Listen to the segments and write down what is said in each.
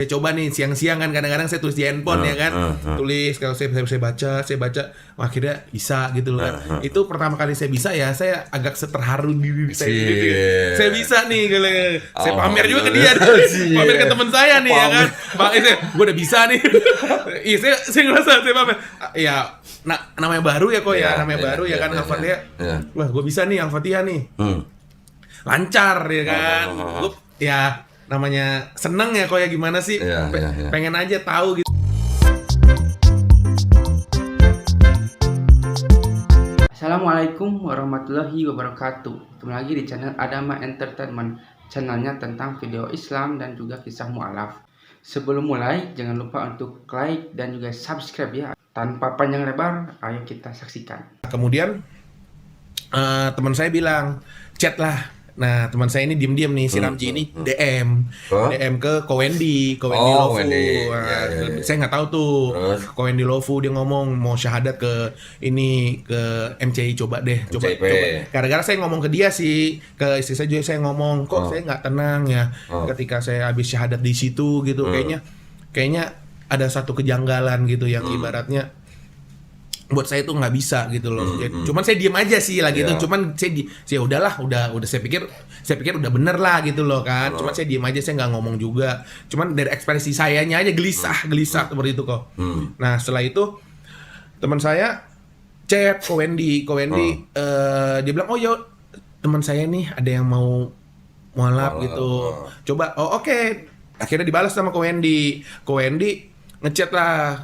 Saya coba nih siang-siang kan, kadang-kadang saya tulis di handphone ya kan, tulis kalau saya baca, akhirnya bisa gitu loh kan. Itu pertama kali saya bisa ya, saya agak terharu di diri saya gitu. Saya bisa nih, kalau saya pamer juga ke dia, pamer ke teman saya nih ya kan, bang, gue udah bisa nih. Iya, saya ngerasa saya pamer. Ya, namanya baru ya kok ya, baru ya kan, Al-Fatihah. Wah, gue bisa nih Al-Fatihah nih, lancar ya kan, gue ya. Namanya seneng ya kok ya, gimana sih, pengen aja tahu gitu. Assalamualaikum warahmatullahi wabarakatuh. Ketemu lagi di channel Adama Entertainment, channelnya tentang video Islam dan juga kisah mu'alaf. Sebelum mulai, jangan lupa untuk like dan juga subscribe ya. Tanpa panjang lebar, ayo kita saksikan. Kemudian teman saya bilang, chat lah. Nah, teman saya ini diem-diem nih, si Ramji ini DM ke Kowendi Lofu. Saya nggak tahu tuh. Kowendi Lofu dia ngomong mau syahadat ke MCI, coba deh. Gara-gara saya ngomong ke dia sih, ke istri saya juga saya ngomong, kok saya nggak tenang ya ketika saya habis syahadat di situ gitu. Kayaknya ada satu kejanggalan gitu yang ibaratnya buat saya tuh nggak bisa gitu loh. Cuman saya diem aja sih lagi itu. Cuman saya udahlah, udah saya pikir udah bener lah gitu loh kan. Cuman saya diem aja, saya nggak ngomong juga. Cuman dari ekspresi sayanya aja gelisah seperti itu kok. Nah, setelah itu teman saya chat ke Wendy, dia bilang, oh ya teman saya nih ada yang mau mualaf gitu. Coba, oke. Akhirnya dibalas sama Wendy ngechat lah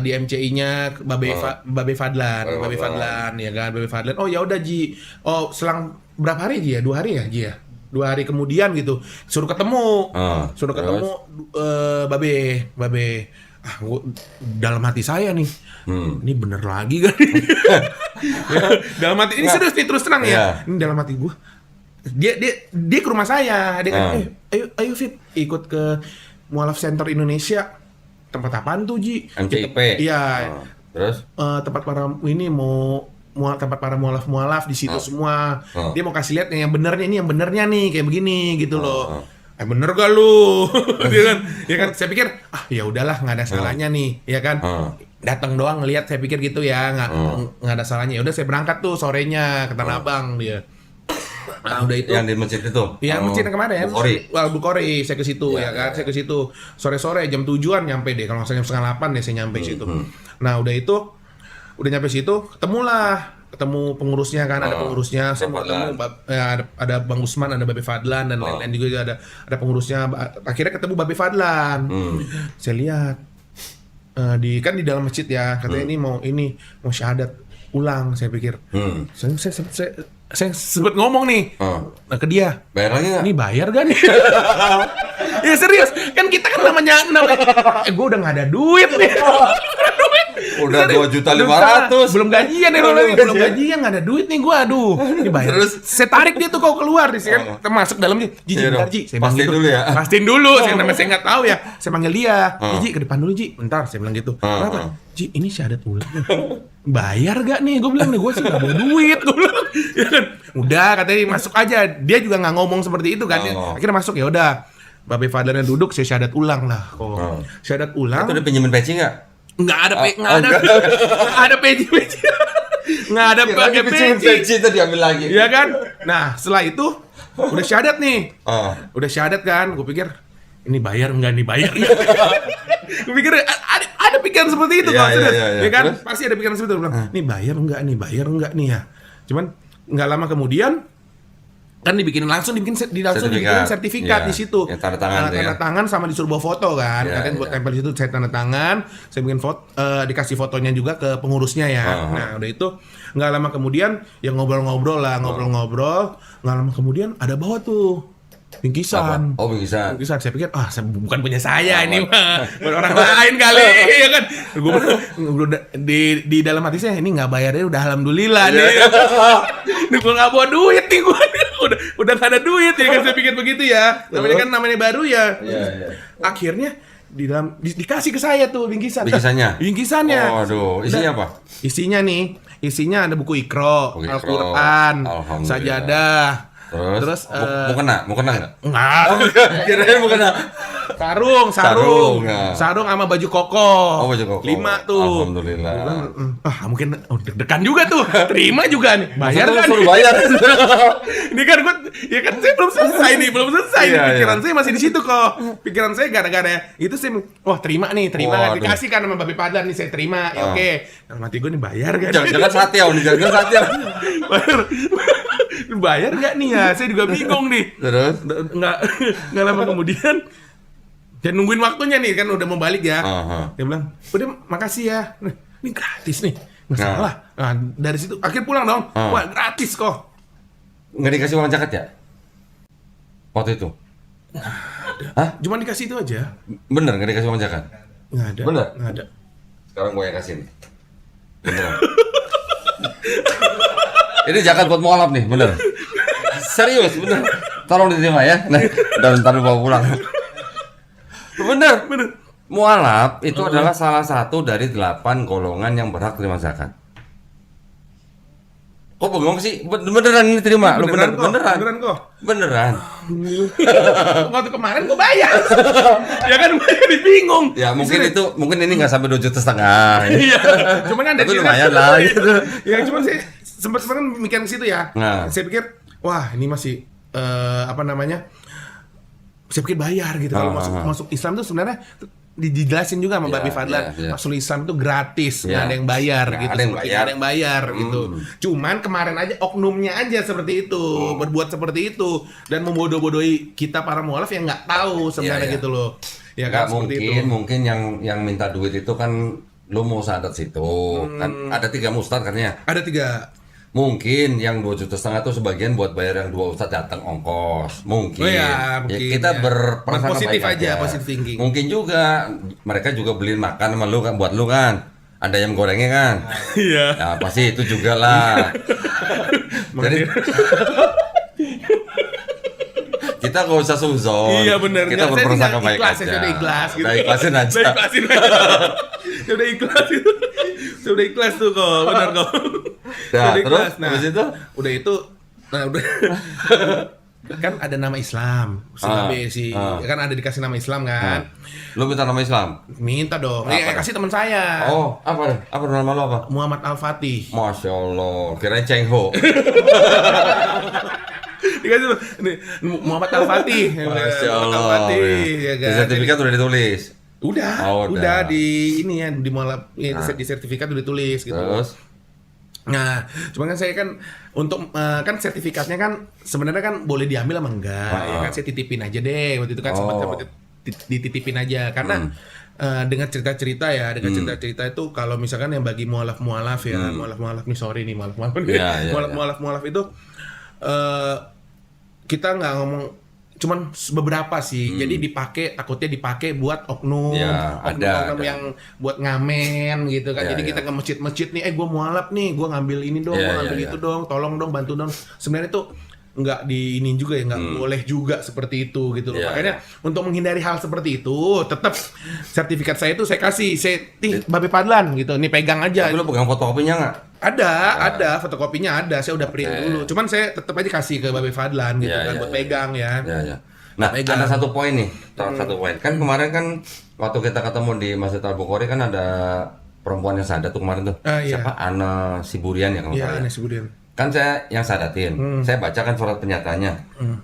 di MCI-nya Babe Fadlan ya kan, Babe Fadlan. Oh ya udah Ji. Oh, selang berapa hari Ji ya? 2 hari ya Ji ya? 2 hari kemudian gitu suruh ketemu. Babe. Dalam hati saya nih. Ini bener lagi kan? Dalam hati ini serius nih, terus terang ya. Ini dalam hati gue. Dia ke rumah saya. Dia kan, ayo Fit, ikut ke Mualaf Center Indonesia. Tempat apaan tuh Ji? MCIP. Iya. Terus? Tempat para tempat para mualaf di situ semua. Dia mau kasih lihat yang benernya nih kayak begini gitu loh. Bener gak lu? Ya kan saya pikir ya udahlah, nggak ada salahnya nih, ya kan. Datang doang ngelihat, saya pikir gitu ya, nggak ada salahnya. Ya udah saya berangkat tuh sorenya ke Tanah Abang dia. Nah, udah itu yang di masjid itu. Iya, masjid yang kemarin. Bukhari. Bukhari, saya ke situ ya kan. Saya ke situ sore-sore jam 7-an nyampe deh. Kalau nggak salah jam 7:30 deh saya nyampe situ. Nah, udah nyampe situ, ketemu pengurusnya kan, ada pengurusnya. Saya mau ketemu ada Bang Usman, ada Babe Fadlan dan lain-lain juga ada pengurusnya. Akhirnya ketemu Babe Fadlan. Saya lihat di dalam masjid ya, katanya ini mau syahadat ulang. Saya pikir. Saya sempet ngomong nih ke dia, bayar lagi nggak? Ini bayar gak nih? Ya serius, kan kita kan namanya gue udah nggak ada duit nih. Udah 2.500.000 belum gajian ya, belum gajian, nggak ada duit nih gue, aduh ini bayar. Terus saya tarik dia tuh, kau keluar di sini kan, masuk dalam dia, Ji, saya pastiin dulu ya. Pastiin dulu, saya nggak tahu ya, saya panggil dia, Ji ke depan dulu Ji, bentar, saya bilang gitu. Kenapa? Ji, ini syahadat ulang. Bayar gak nih? Gue bilang nih, gue sih gak mau duit. Gue bilang, ya kan? Udah, katanya masuk aja. Dia juga nggak ngomong seperti itu kan. Akhirnya masuk, ya udah. Babe Fadlannya duduk, saya syahadat ulang lah. Syahadat ulang. Itu udah pinjemin peci nggak? Nggak ada peci. Nggak ada pakai peci itu diambil lagi. Ya kan? Nah, setelah itu udah syahadat nih. Udah syahadat kan? Gue pikir ini bayar nggak nih? Bayar nggak? Gue pikir ada pikiran seperti itu kan? Ya kan? Terus? Pasti ada pikiran seperti itu. Bilang, ini bayar nggak nih ya? Cuman nggak lama kemudian kan dibikin sertifikat di situ. Ya, tanda tangan sama disuruh bawa foto kan. Katanya buat tempel di situ, saya tanda tangan, saya bikin foto, dikasih fotonya juga ke pengurusnya ya. Nah, udah itu nggak lama kemudian ya ngobrol-ngobrol, nggak lama kemudian ada bawa tuh bingkisan. Bingkisan. Saya pikir bukan punya saya ini mah, buat orang lain kali, ya kan. Gue di dalam hati saya, ini nggak bayarnya udah alhamdulillah nih. Gue nggak bawa duit nih, gue udah nggak ada duit ya kan, saya pikir begitu ya. Namanya baru ya. Akhirnya dikasih ke saya tuh bingkisannya. Aduh, isinya apa? Isinya ada buku Iqra, Al-Quran, sajadah, Terus mau kena nggak? Enggak. Kirain mau kena. Sarung ya. sama baju koko. Oh, baju koko. 5 tuh. Alhamdulillah. Gua bilang, mungkin deg-degan juga tuh. Terima juga nih. Bayar Maksudnya kan? suruh bayar. Ini kan gue, ya kan saya belum selesai nih, Iya, pikiran iya. saya masih di situ kok. Pikiran saya gara-gara itu sih, wah terima nih, Waduh. dikasih kan sama Babe Padlan nih, saya terima, ya oke. Dalam hati gue nih bayar kan? Jangan-jangan Satya, jangan Satya. bayar nggak nih ya? Saya juga bingung nih. Terus? Nggak lama kemudian, dan nungguin waktunya nih kan udah mau balik ya. Dia bilang, udah makasih ya, ini gratis nih, nggak salah. Nah dari situ akhir pulang dong, wah gratis kok. Nggak dikasih uang zakat ya? Waktu itu? Hah? Cuma dikasih itu aja. Bener nggak dikasih uang zakat? Nggak ada. Bener? Nggak ada. Sekarang gue yang kasih nih. Beneran. Ini zakat buat mualaf nih, bener. Serius, bener. Tolong diterima ya. Nah, ntar bawa pulang. Bener. Mualaf itu adalah salah satu dari 8 golongan yang berhak terima zakat. Kok bengong sih? Beneran ini terima? Lu beneran? Beneran kok. Beneran. Waktu kemarin gue bayar. Ya kan gue jadi bingung. Ya mungkin ini nggak sampai 2,5 juta. Iya. Cuman kan Tapi lumayan lah. Ya cuman sih sempat kan mikir ke situ ya. Nah. Saya pikir, wah ini masih apa namanya? Saya pikir bayar gitu. Kalau masuk Islam tuh sebenarnya dijelasin juga sama Babe Fadlan, masuk Islam itu gratis, nggak ada yang bayar gitu, nggak ada yang bayar gitu. Cuman kemarin aja oknumnya aja seperti itu, berbuat seperti itu dan membodoh-bodohi kita para mualaf yang nggak tahu sebenarnya gitu loh. Ya kan mungkin yang minta duit itu kan lu mau sadat situ kan ada 3 ustadz katanya. Ada 3. Mungkin yang 2,5 juta itu sebagian buat bayar yang 2 ustadz datang ongkos. Mungkin. Oh ya, mungkin kita berprasangka positif baik aja, positive thinking. Mungkin juga mereka juga beliin makan sama lu kan buat lu kan. Ada yang gorengnya kan? Iya. Ya pasti itu juga lah. Jadi kita nggak usah suzon. Iya benar. Kita berprasangka baik aja. Saya udah ikhlas gitu. Udah ikhlasin aja. Saya udah ikhlas itu. Saya udah ikhlas tuh kok, benar kok. Nah, terus habis itu? Udah itu, udah kan ada nama Islam, kan ada dikasih nama Islam kan. Lu minta nama Islam? Minta dong. Kasih teman saya. Oh, apa nama lu apa? Muhammad Al-Fatih. Masya Allah, kirain Cheng Ho. Dikasih nih Muhammad Al-Fatih. Masya Allah. Al-Fatih, ya Di kan. sertifikat udah ditulis. Udah di ini ya di mualaf di sertifikat udah ditulis gitu. Terus? Nah, cuma kan saya kan untuk kan sertifikatnya kan sebenarnya kan boleh diambil sama enggak, ya kan saya titipin aja deh waktu itu kan sempat dititipin aja karena dengan cerita-cerita itu kalau misalkan yang bagi mualaf-mualaf ya, mualaf-mualaf nih sorry nih mualaf-mualaf mualaf-mualaf itu kita nggak ngomong cuman beberapa sih, jadi takutnya dipakai buat oknum yang buat ngamen gitu kan. Jadi kita ke masjid-masjid nih, gue mualaf nih, gue ngambil ini dong, gue ngambil itu dong, tolong dong, bantu dong. Sebenarnya itu nggak diinin juga ya, nggak boleh juga seperti itu gitu loh. Makanya untuk menghindari hal seperti itu, tetap sertifikat saya itu saya kasih, Babe Padlan gitu, nih pegang aja. Tapi lu pegang fotokopinya nggak? Ada fotokopinya ada, saya udah print dulu. Cuman saya tetap aja kasih ke Babe Fadlan gitu kan buat pegang ya. Nah, ada satu poin nih, satu poin. Kan kemarin kan waktu kita ketemu di Masjid Al-Bukhari kan ada perempuan yang sadat tuh kemarin tuh. Siapa? Ana Siburian ya kalau nggak salah. Ana Siburian. Kan saya yang sadatin. Saya bacakan surat pernyataannya.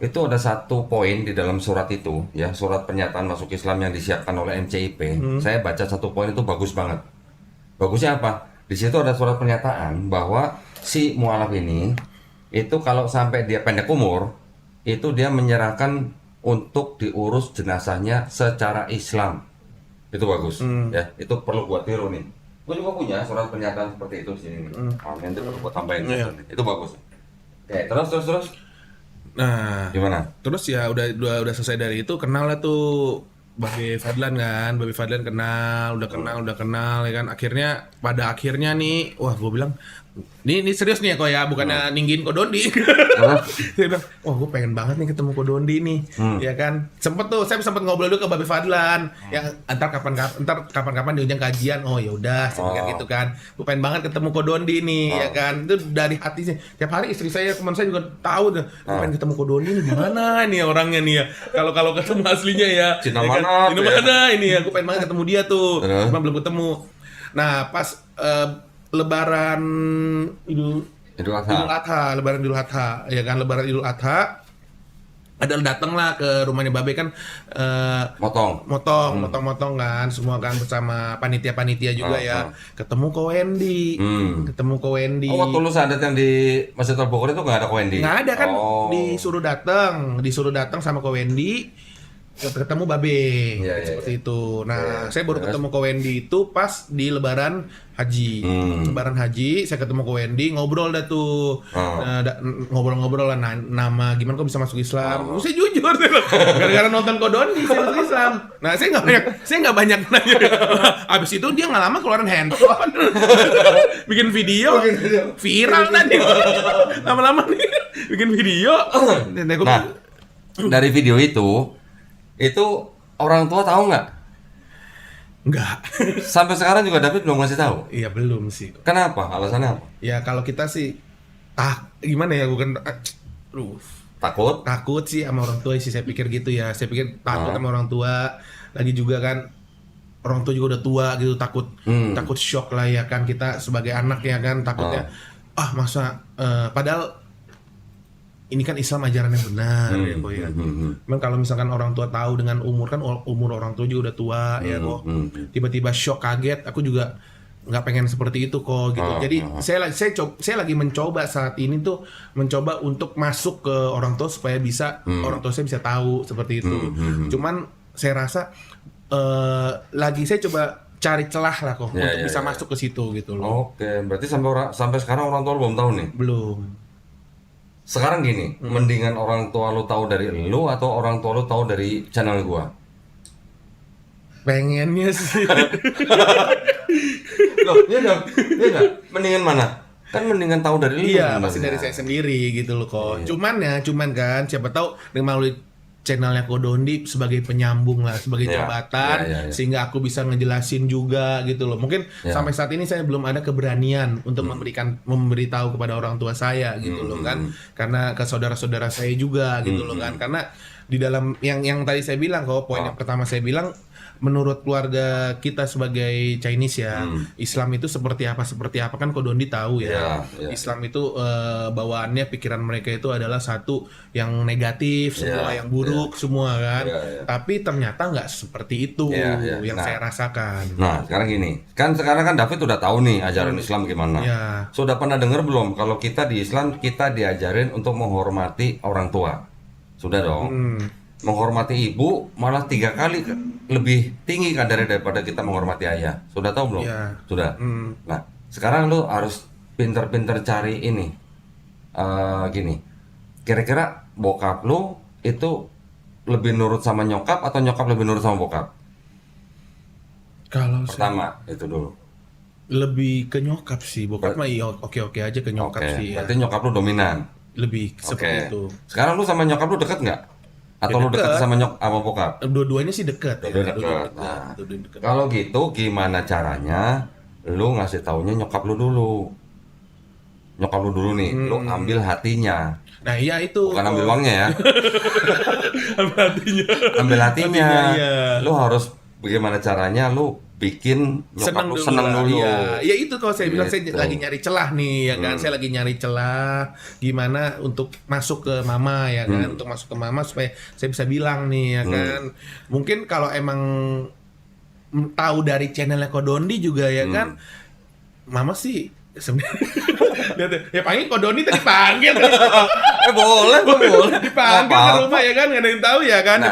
Itu ada satu poin di dalam surat itu, ya, surat pernyataan masuk Islam yang disiapkan oleh MCIP. Saya baca satu poin itu bagus banget. Bagusnya apa? Di situ ada surat pernyataan bahwa si mualaf ini itu kalau sampai dia pendek umur itu dia menyerahkan untuk diurus jenazahnya secara Islam. Itu bagus ya, itu perlu buat tiru nih. Gue juga punya surat pernyataan seperti itu di sini. Nanti perlu buat tambahin. Itu bagus. Oke, terus. Nah, gimana? Terus ya udah selesai dari itu, kenal lah tuh Babe Fadlan kenal, udah kenal ya kan. Pada akhirnya nih, wah gue bilang, ini serius nih ya kok ya, bukannya ninggiin Kodondi. Saya bilang, wah gue pengen banget nih ketemu Kodondi nih, ya kan. Saya sempet ngobrol dulu ke Babe Fadlan, yang entar kapan-kapan di ujung kajian, oh ya udah, saya pikir gitu kan. Gue pengen banget ketemu Kodondi nih, ya kan. Itu dari hati sih. Tiap hari istri saya, teman saya juga tahu, gue pengen ketemu Kodondi nih, gimana nih orangnya nih ya. Kalau ketemu aslinya ya. Cina ya mana? Kan? Cina mana ini ya, gue pengen banget ketemu dia tuh, cuma belum ketemu. Nah pas Lebaran Idul Adha, Lebaran Idul Adha, ya kan, Lebaran Idul Adha, ada datanglah ke rumahnya Babe kan, motong kan, semua kan bersama panitia juga ya, ketemu ko Wendy. Oh, waktu lu sadat yang di Masjid Al-Bogor itu nggak ada ko Wendy? Nggak ada kan, disuruh datang sama ko Wendy. Ketemu Babe, seperti itu. Nah, saya baru ketemu ko Wendy itu pas di Lebaran Haji. Lebaran Haji, saya ketemu ko Wendy, ngobrol dah tuh. Ngobrol-ngobrol lah, nama gimana kok bisa masuk Islam. Saya jujur, gara-gara nonton Kodondi saya masuk Islam. Nah, saya nggak banyak nanya. Abis itu dia nggak lama keluarin handphone, bikin video, viral nanti. Lama-lama nih, bikin video. Nah, dari video itu orang tua tahu nggak? Nggak. Sampai sekarang juga David belum ngasih tahu? Iya belum sih. Kenapa? Alasannya apa? Ya kalau kita sih, gimana ya, bukan, takut sih sama orang tua sih, saya pikir gitu ya. Saya pikir takut sama orang tua. Lagi juga kan, orang tua juga udah tua gitu, takut shock lah ya kan, kita sebagai anak ya kan, takutnya, padahal ini kan Islam ajarannya benar ya kok ya. Memang kalau misalkan orang tua tahu dengan umur kan, umur orang tua juga udah tua ya kok. Tiba-tiba shock, kaget, aku juga nggak pengen seperti itu kok gitu. Jadi saya lagi mencoba saat ini tuh, mencoba untuk masuk ke orang tua supaya bisa orang tua saya bisa tahu seperti itu. Cuman saya rasa saya coba cari celah lah kok untuk bisa masuk ke situ gitu loh. Oke, berarti sampai sekarang orang tua belum tahu nih? Belum. Sekarang gini, mendingan orang tua lu tahu dari lu atau orang tua lu tahu dari channel gua? Pengennya sih. Loh, iya enggak? Mendingan mana? Kan mendingan tahu dari lu. Iya, pasti dari saya sendiri gitu loh kok. Iya. Cuman kan siapa tahu melalui channelnya Kodondi sebagai penyambung lah, sebagai jembatan, sehingga aku bisa ngejelasin juga gitu loh. Mungkin sampai saat ini saya belum ada keberanian untuk memberitahu kepada orang tua saya gitu loh kan, karena ke saudara-saudara saya juga gitu loh kan, karena di dalam yang tadi saya bilang kok, poin yang pertama saya bilang, menurut keluarga kita sebagai Chinese ya, Islam itu seperti apa kan Kodondi tahu ya. Islam itu bawaannya, pikiran mereka itu adalah satu yang negatif, semua yang buruk semua kan. Tapi ternyata nggak seperti itu yang saya rasakan. Nah, sekarang gini, sekarang kan David udah tahu nih ajaran Islam gimana. Sudah pernah dengar belum kalau kita di Islam kita diajarin untuk menghormati orang tua? Sudah dong. Menghormati ibu malah 3 kali lebih tinggi kan daripada kita menghormati ayah. Sudah tahu belum? Sudah. Nah, sekarang lu harus pinter-pinter cari ini. Gini, kira-kira bokap lu itu lebih nurut sama nyokap atau nyokap lebih nurut sama bokap? Kalau pertama itu dulu. Lebih ke nyokap sih, bokap mah iya oke aja ke nyokap sih. Berarti nyokap lu dominan. Lebih seperti itu. Sekarang lu sama nyokap lu dekat nggak? Atau lu dekat sama bokap? Dua-duanya sih dekat ya. Dekat. Nah, kalau gitu gimana caranya lu ngasih taunya nyokap lu dulu? Nyokap lu dulu nih, lu ambil hatinya. Nah iya itu. Bukan ambil uangnya ya. Ambil hatinya. Lu harus bagaimana caranya lu bikin nyokap lu seneng dulu. Iya itu kalau saya bilang, saya lagi nyari celah nih ya kan. Saya lagi nyari celah gimana untuk masuk ke mama ya kan, untuk masuk ke mama supaya saya bisa bilang nih ya kan. Mungkin kalau emang tahu dari channelnya Kodondi juga ya kan, mama sih sebenarnya ya panggil Kodondi tadi panggil. boleh dipanggil ke rumah ya kan, nggak ada yang tahu ya kan. Nah,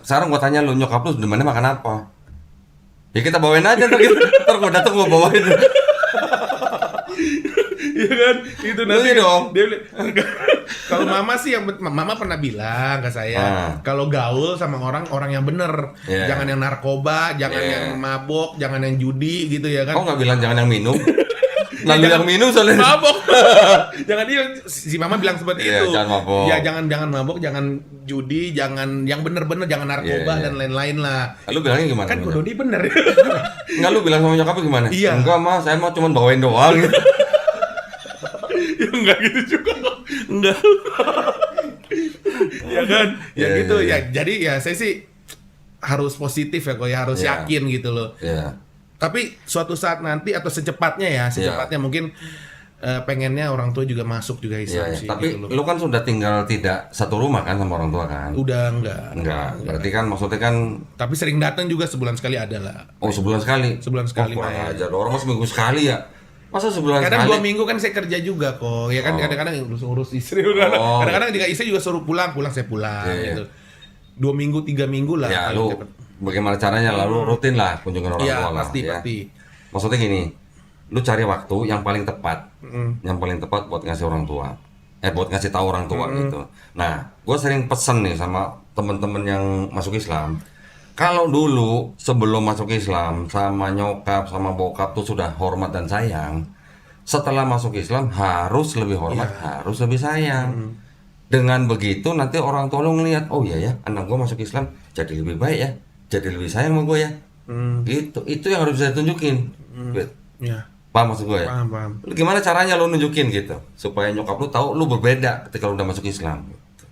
sekarang gua tanya lu, nyokap lu di mana makan apa? Ya kita bawain aja ntar gua datang gua bawain. Iya kan? Itu nanti Iya dong. dia kalau mama sih mama pernah bilang ke saya, kalau gaul sama orang yang bener, jangan yang narkoba, jangan yang mabok, jangan yang judi gitu ya kan. Kok nggak bilang jangan yang minum? Nah, lu yang minum soalnya mabok. Jangan dia si mama bilang seperti itu. Jangan mabok. Ya jangan mabok, jangan judi, jangan yang bener-bener, jangan narkoba dan lain-lain lah. Lu bilangnya gimana? Kan Ko Dodi bener. Enggak, lu bilang sama nyokapnya gimana? Iya. Enggak, Mas, saya mau cuma bawain doang. Ya enggak gitu juga. Enggak. Ya kan? Ya gitu ya. Jadi ya saya sih harus positif ya kok ya, harus yakin gitu loh. Iya. Tapi suatu saat nanti atau secepatnya mungkin pengennya orang tua juga masuk juga Islam sih. Tapi gitu loh. lu kan sudah tinggal tidak satu rumah kan sama orang tua kan? Udah enggak. Berarti kan maksudnya kan. Tapi sering datang juga, sebulan sekali ada lah. Oh, sebulan sekali? Sebulan sekali kurang main. ajar, orang mas seminggu sekali ya? Masa sebulan Kadang sekali? 2 minggu kan saya kerja juga kok. Ya kan kadang-kadang urus istri. Kadang-kadang juga istri juga suruh pulang saya pulang gitu. 2 minggu 3 minggu lah. Ya lu bagaimana caranya lalu rutin lah kunjungan orang tua lah. Pasti. Maksudnya gini, lu cari waktu yang paling tepat, yang paling tepat buat ngasih orang tua, buat ngasih tahu orang tua gitu. Nah, gue sering pesen nih sama temen-temen yang masuk Islam. Kalau dulu sebelum masuk Islam sama nyokap sama bokap tuh sudah hormat dan sayang, setelah masuk Islam harus lebih hormat, harus lebih sayang. Dengan begitu nanti orang tua lu ngeliat, oh iya ya, anak gue masuk Islam jadi lebih baik ya, jadi lebih sayang sama gue ya. Itu yang harus saya tunjukin. Ya. Paham maksud gue ya? Paham. Lu gimana caranya lu nunjukin gitu supaya nyokap lu tahu lu berbeda ketika lu udah masuk Islam gitu.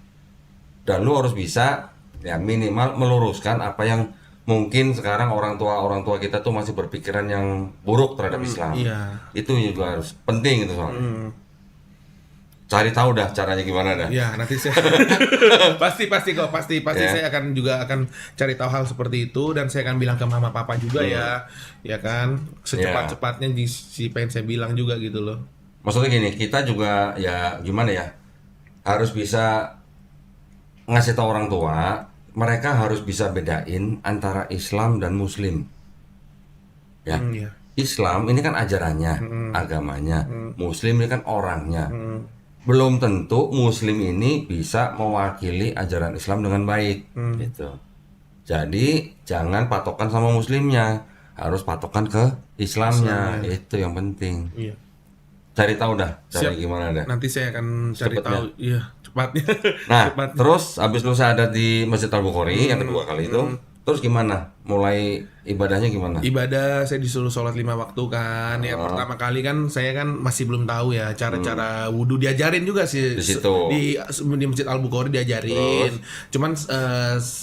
Dan lu harus bisa ya minimal meluruskan apa yang mungkin sekarang orang tua kita tuh masih berpikiran yang buruk terhadap Islam. Iya. Itu juga harus penting itu soalnya. Cari tahu dah caranya gimana dah. Ya, nanti saya pasti saya akan cari tahu hal seperti itu, dan saya akan bilang ke mama papa juga ya kan, secepat-cepatnya si pengen saya bilang juga gitu loh. Maksudnya gini, kita juga ya gimana ya, harus bisa ngasih tahu orang tua, mereka harus bisa bedain antara Islam dan Muslim. Ya. Islam ini kan ajarannya, agamanya. Muslim ini kan orangnya. Belum tentu Muslim ini bisa mewakili ajaran Islam dengan baik, gitu. Jadi jangan patokan sama Muslimnya, harus patokan ke Islamnya. Itu yang penting. Iya. Cari tahu dah, gimana dah. Nanti saya akan cari tahu, cepatnya. Nah, terus habis lu saya ada di Masjid Al-Bukhari yang kedua kali itu, terus gimana? Mulai ibadahnya gimana? Ibadah saya disuruh sholat 5 waktu kan. Ya pertama kali kan saya kan masih belum tahu ya cara-cara wudhu, diajarin juga sih di situ. Di Masjid Al-Bukhari diajarin. Cuman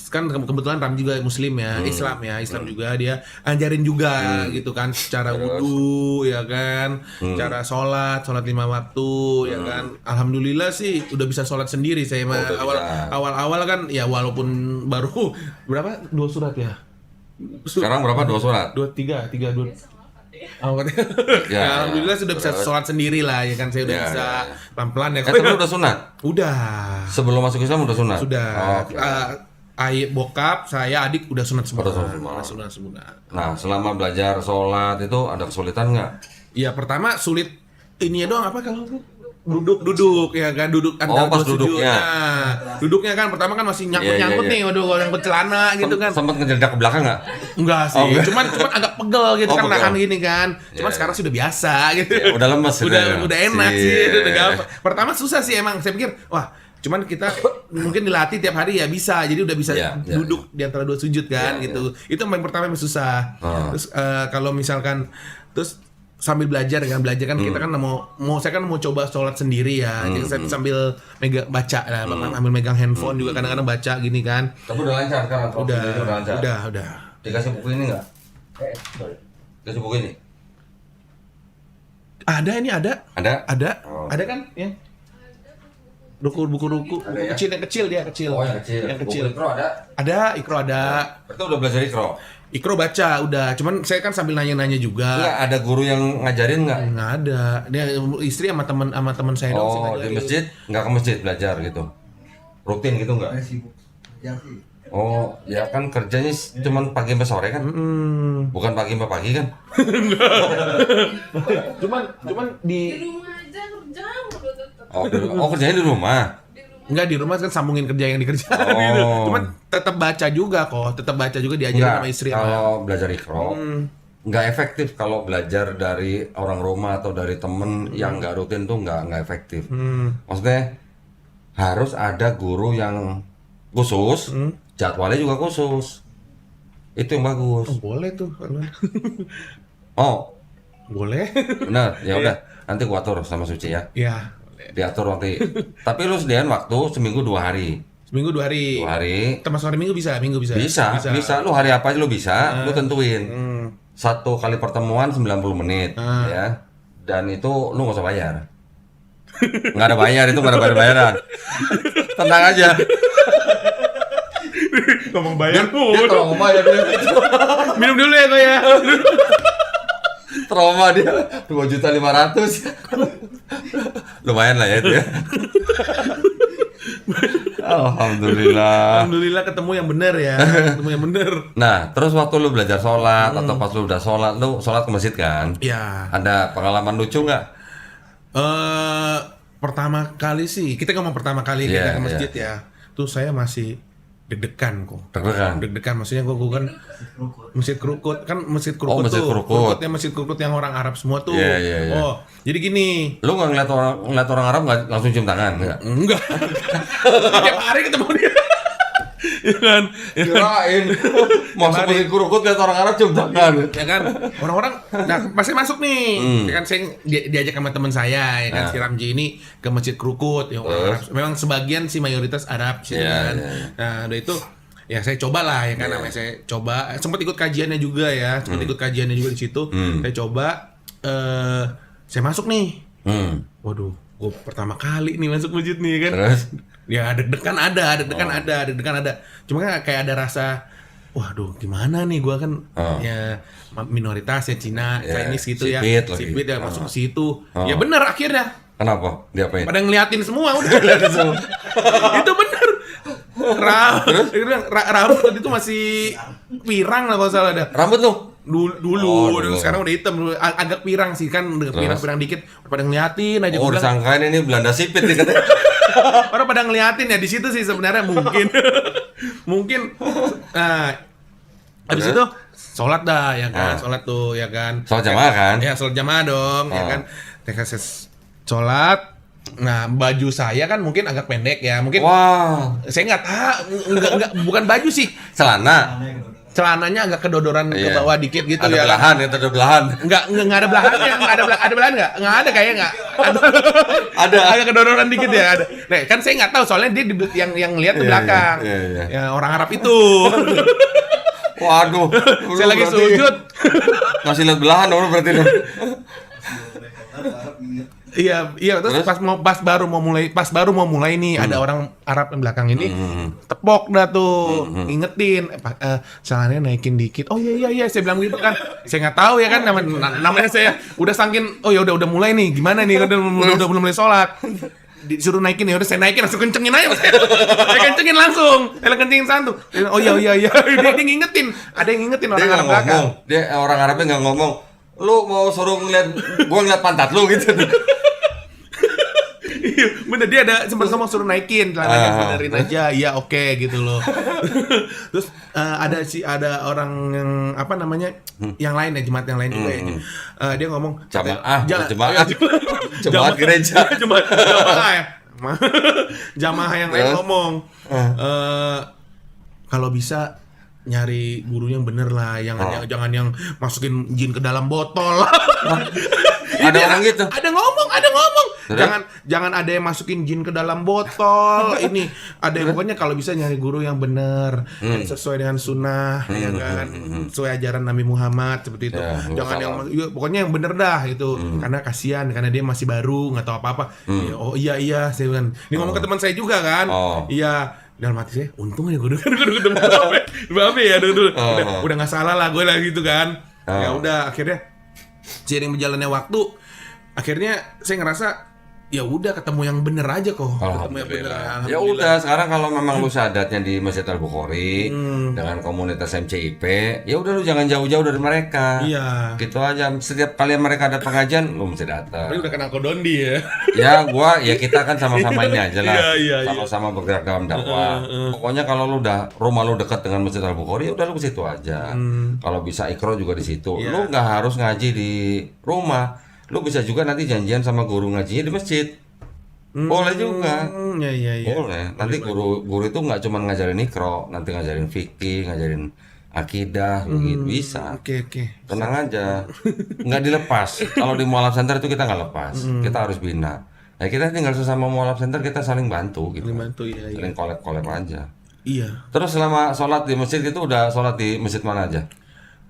kan kebetulan Ram juga Muslim ya, Islam juga, dia ajarin juga gitu kan, cara wudhu ya kan, cara sholat 5 waktu ya kan. Alhamdulillah sih udah bisa sholat sendiri saya mah. Awal-awal kan ya walaupun baru berapa 2 surat ya. Sekarang berapa 2 surat? 2. Ya, alhamdulillah sudah bisa sholat sendiri lah ya kan, saya udah bisa pelan-pelan ya. Tapi udah sunat? Udah. Sebelum masuk Islam udah sunat? Sudah. Ayah, bokap, saya, adik udah sunat semua. Sunat semua. Nah, selama belajar sholat itu ada kesulitan nggak? Iya, pertama sulit ini ya doang, apa kalau duduk ya kan, duduk antara pas dua sujud. duduknya. Nah, duduknya kan pertama kan masih nyangkut nih, waduh nyangkut celana gitu kan. Sempat ngejeledak ke belakang nggak? Enggak sih, cuman agak pegel gitu kan, nahan gini kan. Cuman sekarang sudah biasa gitu. Ya, udah lemes udah enak sih, udah gampang. Pertama susah sih emang, saya pikir wah cuman kita mungkin dilatih tiap hari ya bisa, jadi udah bisa duduk di antara 2 sujud kan gitu. Itu yang pertama yang susah. Terus kalau misalkan terus sambil belajar kan kita kan saya kan mau coba sholat sendiri ya. Jadi saya sambil baca lah, ambil megang handphone juga kadang-kadang baca gini kan. Tapi udah lancar kan? Udah. Dikasih buku ini nggak? Dikasih buku ini? Ada. Oh. Ada kan ya? Buku ruku yang kecil. Oh, yang kecil. Buku Iqro ada? Ada, Iqro ada. Berarti udah belajar Iqro? Iqro baca udah, cuman saya kan sambil nanya-nanya juga. Enggak ada guru yang ngajarin nggak? Nggak ada. Dia istri sama teman saya dong. Oh, di masjid nggak ke masjid belajar gitu? Rutin gitu nggak? Oh, ya kan kerjanya cuman pagi sampai sore kan? Bukan pagi sampai pagi kan? cuman di Kerjanya di rumah. Enggak, di rumah kan sambungin kerja yang dikerjakan gitu. Cuman tetap baca juga kok, tetap baca juga diajarin sama istri. Kalau belajar Iqra nggak efektif kalau belajar dari orang rumah atau dari temen yang nggak rutin tuh nggak efektif. Maksudnya harus ada guru yang khusus, jadwalnya juga khusus. Itu yang bagus. Oh, boleh tuh. Oh, Boleh. benar. Ya udah, nanti gua atur sama Suci ya. Ya, Diatur nanti. Tapi lu sediain waktu seminggu 2 hari. seminggu 2 hari. 2 hari. Termasuk hari Minggu bisa, Minggu bisa. Bisa. Lu hari apa aja lu bisa, lu tentuin. Satu kali pertemuan 90 menit ya. Dan itu lu nggak usah bayar. Nggak ada bayar, itu nggak ada bayaran. Tenang aja. Ngomong bayar. Dia trauma ya gitu. Minum dulu ya kok ya. Trauma dia 2.500.000. Lumayan lah ya itu ya. Alhamdulillah. Alhamdulillah ketemu yang benar ya. Ketemu yang benar. Nah, terus waktu lu belajar sholat atau pas lu udah sholat, lu sholat ke masjid kan? Ya. Ada pengalaman lucu nggak? Pertama kali sih, kita ngomong pertama kali Iya, kita ke masjid ya. Tuh saya masih deg-degan kok. Deg-degan maksudnya gue kan Masjid Krukut kan Masjid Krukut Masjid tuh. Krukut. Masjid Krukut yang orang Arab semua tuh. Iya. Oh, jadi gini. Lu nggak ngeliat orang Arab nggak langsung cium tangan? Enggak. Tiap hari ketemu dia. Ya kan? Kirain masuk Masjid Krukut lihat orang Arab cium tangan. Ya kan? Orang-orang nah pasti masuk nih. Ya kan saya diajak sama teman saya ya kan si Ramji ini ke Masjid Krukut yang orang Arab. Memang sebagian sih mayoritas Arab sih kan. Nah, udah itu ya saya coba lah ya kan namanya saya coba sempat ikut kajiannya juga ya. Ikut kajiannya juga di situ. Saya coba saya masuk nih. Waduh, gue pertama kali nih masuk masjid nih kan. Terus? Ya deg-degan ada. Cuma kan kayak ada rasa, waduh gimana nih gua kan ya minoritas ya Cina, Chinese gitu ya. Sipit ya masuk ke situ. Ya bener akhirnya. Kenapa? Diapain? Pada ngeliatin semua udah. Itu bener. Rambut itu masih pirang lah kalau salah ada. Rambut lu? Dulu. Sekarang udah hitam, agak pirang sih kan, pirang dikit. Pada ngeliatin aja. Oh, disangkain ini Belanda sipit nih katanya. Orang pada ngeliatin ya di situ sih sebenarnya mungkin. Nah, habis itu sholat dah ya kan, sholat tuh ya kan. Sholat jamaah kan? Ya sholat jamaah dong ya kan. Saya sholat. Nah baju saya kan mungkin agak pendek ya mungkin. Wah. Saya nggak tahu, enggak bukan baju sih. Celananya agak kedodoran ke bawah dikit gitu ada ya. Ada belahan. Enggak ada belahannya, ada belahan enggak? Enggak ada kayaknya enggak. Ada. Agak kedodoran dikit ya, ada. Nah, kan saya enggak tahu soalnya dia yang lihat ke belakang. Iya. Ya orang Arab itu. Waduh. Saya lagi sujud. Masih lihat belahan dong berarti. Iya terus pas baru mau mulai nih ada orang Arab yang belakang ini tepok dah tuh ngingetin celananya naikin dikit. Oh iya saya bilang gitu kan. Saya nggak tahu ya kan namanya saya udah sangkin oh ya udah mulai nih gimana nih udah mulai sholat disuruh naikin ya udah saya naikin langsung kencengin aja saya kencengin langsung saya kencengin santu. Oh iya dia ngingetin ada yang ngingetin orang Arab belakang. Dia orang Arabnya nggak ngomong lu mau suruh gua ngeliat pantat lu gitu. Bener dia ada sempat ngomong suruh naikin celananya benerin aja iya oke, gitu loh. Terus ada orang yang apa namanya yang lain ya jemaat yang lain juga ya dia ngomong jemaat gereja jamaah ya jamaah yang lain ngomong kalau bisa nyari gurunya yang bener lah, jangan yang masukin jin ke dalam botol. Ada orang gitu. Ada ngomong. Jangan ada yang masukin jin ke dalam botol. Ini ada yang pokoknya kalau bisa nyari guru yang bener, yang sesuai dengan sunnah, ya kan, sesuai ajaran Nabi Muhammad seperti itu. Jangan yang pokoknya yang bener dah itu, karena kasihan, karena dia masih baru nggak tahu apa-apa. Oh iya saya bilang. Ini ngomong ke teman saya juga kan. Iya. Dalam hati saya, untung ya gue ketemu Babe ya, udah nggak salah lah gue lah gitu kan. Ya udah akhirnya seiring berjalannya waktu, akhirnya saya ngerasa ya udah ketemu yang bener aja kok. Ketemu yang bener. Alhamdulillah. Ya udah, sekarang kalau memang lu sadatnya di Masjid Al-Bukhari dengan komunitas MCIP, ya udah lu jangan jauh-jauh dari mereka. Iya. Gitu aja. Setiap kali mereka ada pengajian, lu mesti datang. Tapi udah kenal Kodondi ya. Ya kita kan sama-sama ini aja lah. Iya. Sama-sama bergerak dalam dakwah. Pokoknya kalau lu udah rumah lu dekat dengan Masjid Al-Bukhari, ya udah lu ke situ aja. Kalau bisa ikro juga di situ. Lu nggak harus ngaji di rumah. Lu bisa juga nanti janjian sama guru ngajinya di masjid. Boleh juga. Iya. Boleh. Nanti guru itu nggak cuma ngajarin ikro, nanti ngajarin fikih, ngajarin akidah, gitu bisa. Oke. Tenang aja, nggak dilepas. Kalau di Mualaf Center itu kita nggak lepas, kita harus bina. Ya kita tinggal sesama Mualaf Center kita saling bantu gitu. Iya. Saling kolek-kolek aja. Iya. Terus selama sholat di masjid itu udah sholat di masjid mana aja?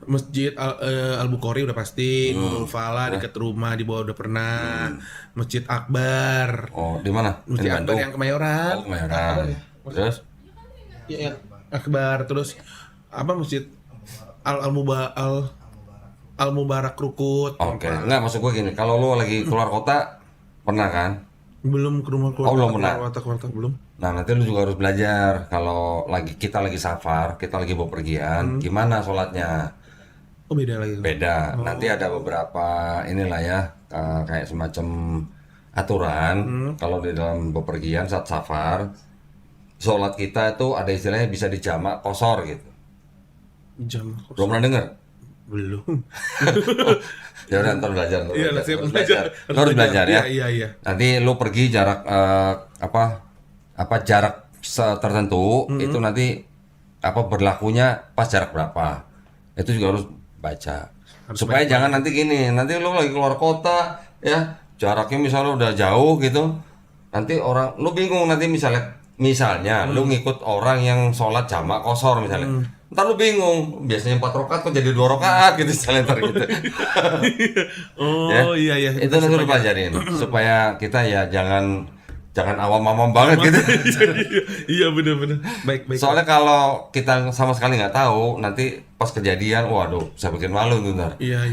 Masjid Al-Bukhari udah pasti, Nurul Fala dekat rumah di bawah udah pernah. Masjid Akbar. Oh, di mana? Masjid Di Akbar Bandung. yang Kemayoran. Oh, Kemayoran. Terus? Iya, Akbar. Terus apa Masjid Al Mubarak Krukut. Oke, nggak maksud gue gini. Kalau lu lagi keluar kota, pernah kan? Belum ke rumah Oh, belum pernah. keluar belum. Nah, nanti lu juga harus belajar. Kalau kita lagi safar, kita lagi bepergian, gimana sholatnya? Oh, beda lagi. Beda. Nanti ada beberapa inilah ya, kayak semacam aturan. Kalau di dalam bepergian saat safar, sholat kita itu ada istilahnya bisa dijamak kosor gitu. Jam. Belum pernah denger? Belum. Ya udah ntar belajar. Iya, siap belajar. Lu harus belajar ya. Iya. Nanti lu pergi jarak jarak tertentu itu nanti berlakunya pas jarak berapa. Itu juga harus baca. Supaya jangan nanti gini, nanti lu lagi keluar kota ya, jaraknya misalnya udah jauh gitu. Nanti lu bingung nanti misalnya lu ngikut orang yang sholat jamak kosor misalnya. Ntar lu bingung, biasanya 4 rakaat kok jadi 2 rakaat gitu misalnya ntar gitu. Oh, iya. Itu nanti lu pelajarin supaya kita ya jangan awam-awam banget gitu. Iya, benar. Baik. Soalnya kalau kita sama sekali nggak tahu, nanti pas kejadian, waduh, saya bikin malu tuh ntar. Iya.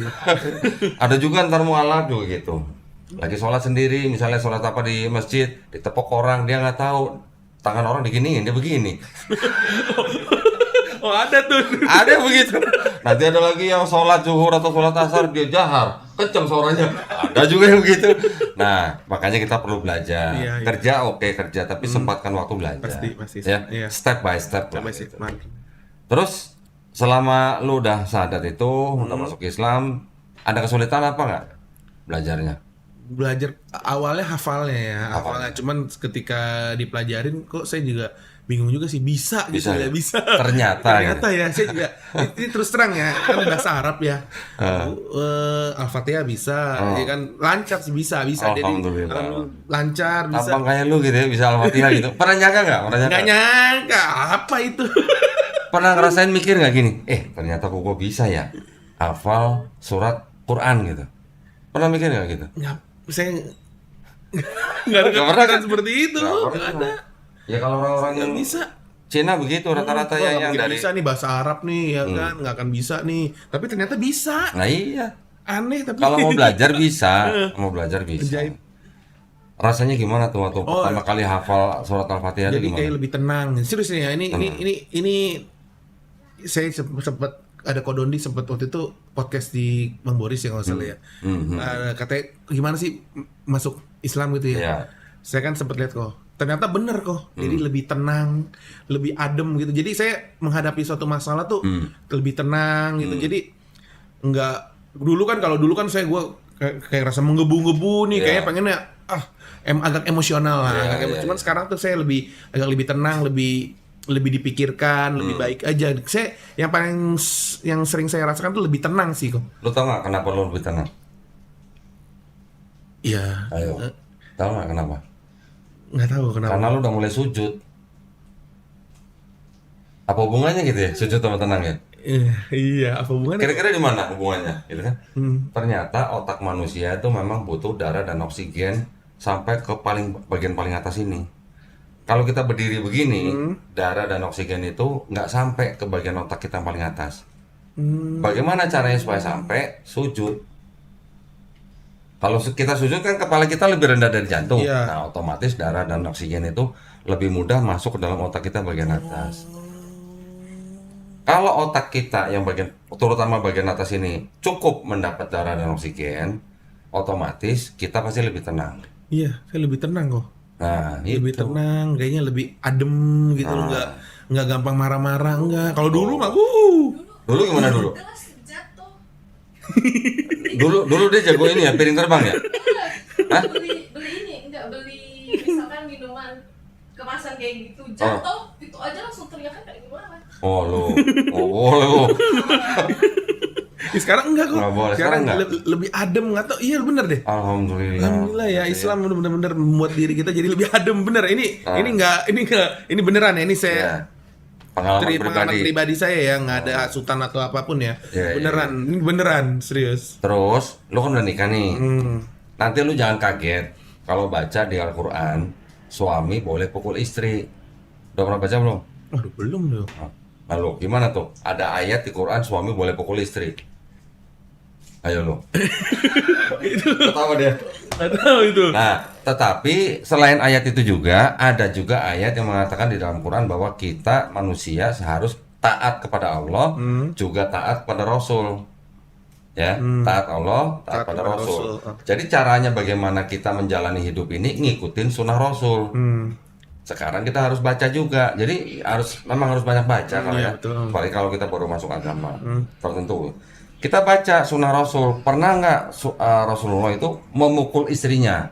Ada juga ntar mualaf juga gitu. Lagi sholat sendiri, misalnya sholat apa di masjid, ditepok orang, dia nggak tahu, tangan orang diginiin, dia begini. Oh, ada tuh. Ada begitu. Nanti ada lagi yang sholat zuhur atau sholat asar, dia jahar, kenceng suaranya. Ada juga yang begitu. Nah, makanya kita perlu belajar. Iya. Kerja kerja, tapi sempatkan waktu belajar. Pasti. Ya, Iya. step by step. lah. Coba sih, mantap. Terus selama lu udah sadat itu, udah masuk Islam, ada kesulitan apa nggak belajarnya? Belajar awalnya hafalnya. Cuman ketika dipelajarin kok saya juga bingung juga sih, bisa gitu ya, bisa. Ternyata ya, saya juga ini terus terang ya, kan bahasa Arab ya. Al-Fatihah bisa, ya kan lancar sih bisa. Jadi lancar bisa. Abang kayak lu gitu ya, bisa Al-Fatihah gitu. Pernah nyangka nggak? Nggak nyangka, apa itu? Pernah ngerasain mikir nggak gini? Ternyata kok bisa ya hafal surat Quran gitu. Pernah mikir nggak gitu? Ya, saya nggak ada kepikiran seperti itu. Nggak ada. Ya kalau orang-orang yang bisa Cina begitu rata-rata yang dari bisa nih bahasa Arab nih ya kan, nggak akan bisa nih, tapi ternyata bisa. Nah iya, aneh tapi kalau mau belajar bisa. Ajaib. Rasanya gimana tuh waktu pertama kali hafal surat Al-Fatihah itu Jadi gimana? kayak lebih tenang. Serius nih ya, ini saya sempat ada Kodondi sempat waktu itu podcast di Bang Boris ya kalau salah ya. Katanya gimana sih masuk Islam gitu ya. Iya. Saya kan sempat lihat kok. Ternyata bener kok. Jadi lebih tenang, lebih adem gitu. Jadi saya menghadapi suatu masalah tuh lebih tenang gitu. Jadi enggak kalau dulu kan gue kayak rasa menggebu-gebu nih, kayaknya pengennya agak emosional lah. Cuman sekarang tuh saya agak lebih tenang, lebih dipikirkan, lebih baik aja. Saya yang sering saya rasakan tuh lebih tenang sih kok. Lu tau nggak kenapa lu lebih tenang? Iya. Ayo. Tahu nggak kenapa? Nggak tahu kenapa. Karena lu udah mulai sujud. Apa hubungannya gitu ya, sujud sama tenang ya? Iya, apa hubungannya? Kira-kira di mana hubungannya, gitu kan? Ternyata otak manusia itu memang butuh darah dan oksigen sampai ke bagian paling atas ini. Kalau kita berdiri begini, darah dan oksigen itu nggak sampai ke bagian otak kita yang paling atas. Bagaimana caranya supaya sampai? Sujud. Kalau kita sujud kan kepala kita lebih rendah dari jantung. Iya. Nah, otomatis darah dan oksigen itu lebih mudah masuk ke dalam otak kita bagian atas. Kalau otak kita yang bagian, terutama bagian atas ini, cukup mendapat darah dan oksigen, otomatis kita pasti lebih tenang. Iya, saya lebih tenang kok. Nah, Lebih itu. tenang, kayaknya lebih adem gitu loh, nggak gampang marah-marah, enggak. Kalau dulu mah, Dulu gimana dulu? Gelas jatuh. Dulu dia jago ini ya, piring terbang ya? Hah? Beli ini, enggak beli misalkan minuman kemasan kayak gitu jatuh, itu aja langsung teriakan kayak gimana? Oh lo. sekarang enggak kok. Nggak boleh, sekarang enggak? Lebih adem, nggak tau. Iya bener deh. Alhamdulillah. Alhamdulillah ya, Islam benar-benar membuat diri kita jadi lebih adem, bener. Ini beneran ya, ini saya Ya. Pengalaman pengalaman pribadi. pribadi saya ya, nggak ada hasutan atau apapun ya. Iya, Beneran, ini beneran serius. Terus, lu kan udah nikah nih. Hmm. Nanti lu jangan kaget kalau baca di Al-Quran, suami boleh pukul istri. Udah pernah baca belum? Waduh, belum loh. Lalu, gimana tuh? Ada ayat di Quran suami boleh pukul istri. Ayo lu. Ketawa dia. Nggak tahu itu. Nah, tetapi selain ayat itu juga, ada juga ayat yang mengatakan di dalam Quran bahwa kita manusia harus taat kepada Allah, juga taat kepada Rasul. Ya, taat Allah, taat pada Rasul. Jadi caranya bagaimana kita menjalani hidup ini ngikutin sunnah Rasul. Sekarang kita harus baca juga. Jadi memang harus banyak baca kalau Iya, ya. betul. Apalagi kalau kita baru masuk agama tertentu. Kita baca sunnah Rasul. Pernah nggak Rasulullah itu memukul istrinya?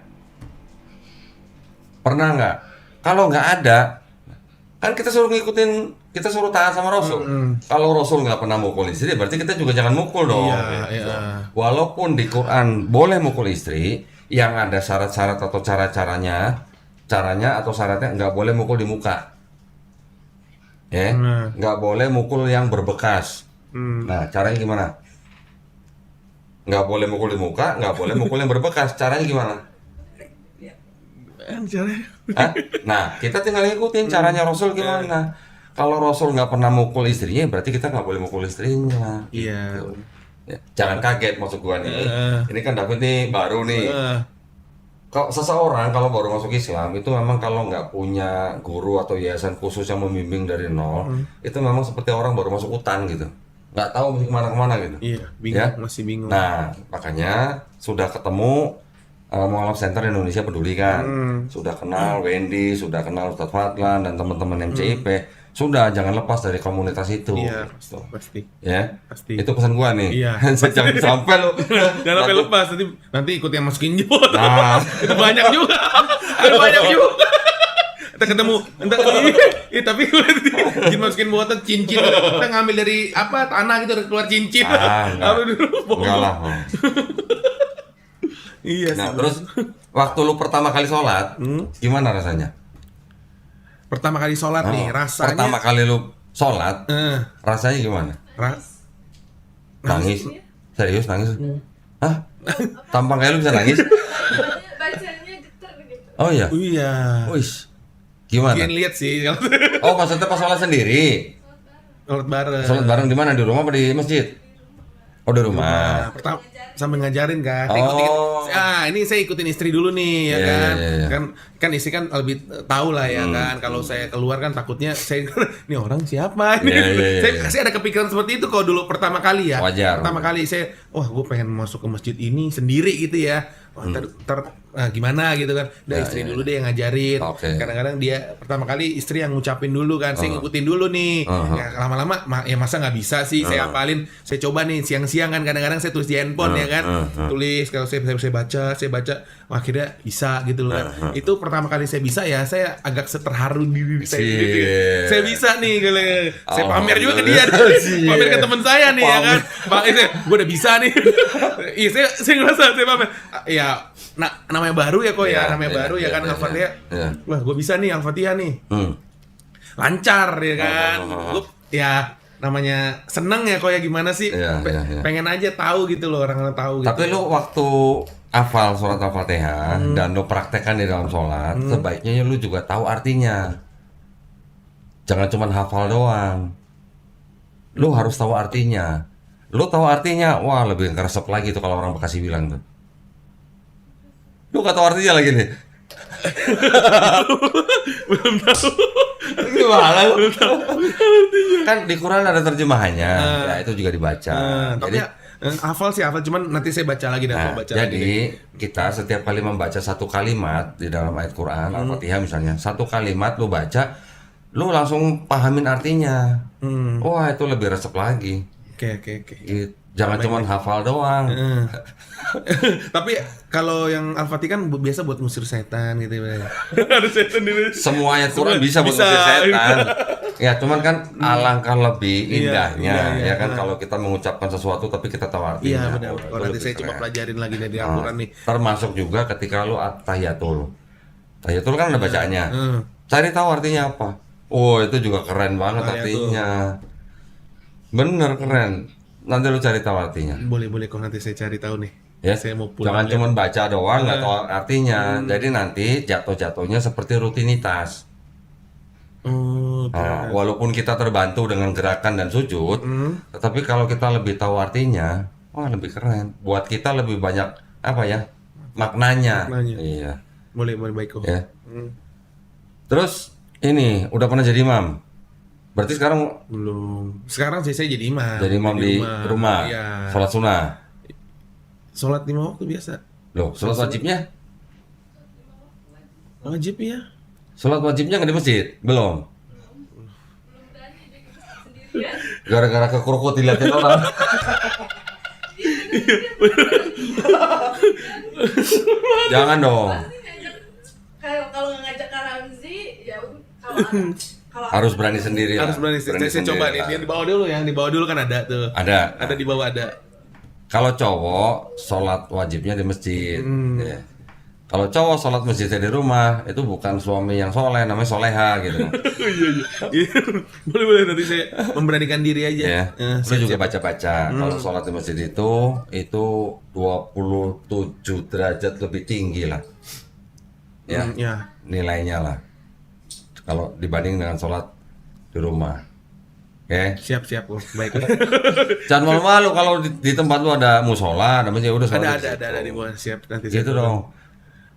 Pernah nggak? Kalau nggak ada, kan kita suruh taat sama Rasul. Kalau Rasul nggak pernah mukul istri, berarti kita juga jangan mukul dong. Iya, iya. Walaupun di Quran boleh mukul istri, yang ada syarat-syarat atau caranya atau syaratnya nggak boleh mukul di muka, ya, nggak boleh mukul yang berbekas. Nah, caranya gimana? Nggak boleh mukul di muka, nggak boleh mukul yang berbekas. Caranya gimana? Caranya. Hah? Nah, kita tinggal ngikutin caranya Rasul gimana. Kalau Rasul nggak pernah mukul istrinya, berarti kita nggak boleh mukul istrinya. Iya. Gitu. Ya, jangan kaget maksud gua nih. Ini kan David nih baru nih. Kalau seseorang kalau baru masuk Islam itu memang kalau nggak punya guru atau yayasan khusus yang membimbing dari nol, itu memang seperti orang baru masuk hutan gitu, nggak tahu mesti kemana-kemana gitu. Iya, bingung, Ya? masih bingung. Nah, makanya sudah ketemu Mualaf Center Indonesia Peduli kan, sudah kenal Wendy, sudah kenal Ustadz Fadlan dan teman-teman MCIP, sudah jangan lepas dari komunitas itu. Iya, Gitu. pasti. Ya, Pasti. itu pesan gua nih. Iya. Jangan sampai lu. Jangan sampai lepas, nanti ikut yang masukin jemput. Nah. Itu banyak juga. Ada banyak juga. Kita ketemu, entah tapi masukin buatan cincin. Kita ngambil dari tanah gitu, keluar cincin. Enggak. Ambil dulu. Enggak lah. Iya Nah, sih. terus waktu lu pertama kali sholat, gimana rasanya? Pertama kali sholat nih, rasanya. Pertama kali lu sholat, Eh, rasanya gimana? Nangis? Serius nangis? Hah? Tampang kayak lu bisa nangis? Bacanya getar gitu. Oh iya? iya. Wis. Gimana? Mungkin lihat sih kalau Oh, maksudnya pas sholat sendiri? sholat bareng. Sholat bareng di mana? Di rumah apa di masjid? Oh, di rumah. Nah, pertama sambil ngajarin kan. Oh. Ini saya ikutin istri dulu nih ya Iya, kan. iya, iya. Kan istri kan lebih tahu lah ya kan. Kalau saya keluar kan takutnya saya ini orang siapa ini. Iya, iya, iya. Saya ada kepikiran seperti itu kalau dulu pertama kali ya. Wajar. Pertama kali saya gue pengen masuk ke masjid ini sendiri gitu ya. Wah, ntar gimana gitu kan. Ya, Istri ya. dulu deh yang ngajarin. Oke. Kadang-kadang dia pertama kali istri yang ngucapin dulu kan. Saya ngikutin dulu nih. Ya, lama-lama ya masa nggak bisa sih saya hafalin. Saya coba nih siang-siang kan kadang-kadang saya tulis di handphone ya kan. Tulis kalau saya baca wah, akhirnya bisa gitu loh kan. Itu pertama kali saya bisa ya, saya agak terharu di diri saya sendiri. Cie. Saya bisa nih kalau saya pamer juga ke dia. Cie. Pamer ke teman saya nih ya kan. Bang, gue udah bisa nih. Iya, saya ngerasa saya pamer. Ya, namanya baru ya kok ya, namanya baru ya kan Al-Fatihah. Iya. Wah, gue bisa nih Al-Fatihah nih. Hmm. Lancar ya kan. Gue ya namanya seneng ya kok ya gimana sih. Iya, iya. Pengen aja tahu gitu loh, orang-orang tahu gitu. Tapi lu waktu hafal surat Al-Fatihah dan lu praktekkan di dalam sholat, sebaiknya lu juga tahu artinya. Jangan cuma hafal doang. Lu harus tahu artinya. Lu tahu artinya, wah lebih keresep lagi tuh kalau orang Bekasi bilang tuh. Lu nggak tahu artinya lagi nih. Belum tahu. Gimana lu? Kan di Quran ada terjemahannya, ya itu juga dibaca. Tapi Jadi, hafal sih hafal, cuman nanti saya baca lagi dan nah, baca jadi lagi. kita setiap kali membaca satu kalimat di dalam ayat Quran, Al-Fatihah misalnya, satu kalimat lu baca, lu langsung pahamin artinya. Wah, itu lebih resep lagi. Oke. Gitu. Jangan cuma hafal doang. Tapi kalau yang Al-Fatihah kan biasa buat musir setan gitu ya. Ada setan di Semua ayat Quran bisa buat Bisa. ngusir setan. Ya, cuman kan alangkah lebih indahnya iya. ya kan kalau kita mengucapkan sesuatu tapi kita tahu artinya. Iya benar. Oh, itu Kalau nanti lebih saya coba keren. pelajarin lagi dari Al-Quran nih. Termasuk juga ketika lu at-tahiyatul. Tahiyatul kan ada bacaannya. Hmm. Cari tahu artinya apa. Oh, itu juga keren banget Tahiyatul. artinya. Bener keren. Nanti lu cari tahu artinya. Boleh kok nanti saya cari tahu nih. Ya, Saya mau pulang. jangan cuma baca doang nggak tahu artinya. Jadi nanti jatuh-jatuhnya seperti rutinitas. Oh, Nah, walaupun kita terbantu dengan gerakan dan sujud, tetapi kalau kita lebih tahu artinya, wah lebih keren. Buat kita lebih banyak apa ya maknanya. Maknanya. Iya. boleh baik kok. Ya. Terus ini udah pernah jadi imam. Berarti sekarang Belum. Sekarang sih saya jadi imam. jadi imam di rumah. Iya. Sholat sunnah. Sholat 5 waktu biasa. Loh, sholat wajibnya? Wajib ya. Sholat wajibnya nggak di masjid? Belum. Gara-gara kekurukut dilihatin orang. Jangan dong. Kalau nggak ngajak Kak Ramzi, ya kalau Harus berani sendiri lah. Harus berani. Saya coba nih. lah. Yang di bawah dulu, yang di bawah dulu kan ada tuh. Ada. Ada di bawah ada. Kalau cowok sholat wajibnya di masjid. Ya. Kalau cowok sholat masjidnya di rumah itu bukan suami yang soleh, namanya soleha gitu. Iya. Boleh nanti saya memberanikan diri aja. Ya. Siap, Lu juga siap. baca-baca. Kalau sholat di masjid itu 27 derajat lebih tinggi lah. Ya. Ya. Nilainya lah. Kalau dibanding dengan sholat di rumah. Oke. Siap kok. Baik. Jangan malu-malu kalau di tempat lu ada musola, ada masjid udah sholat. ada di bawah. Siap nanti saya Gitu coba. dong.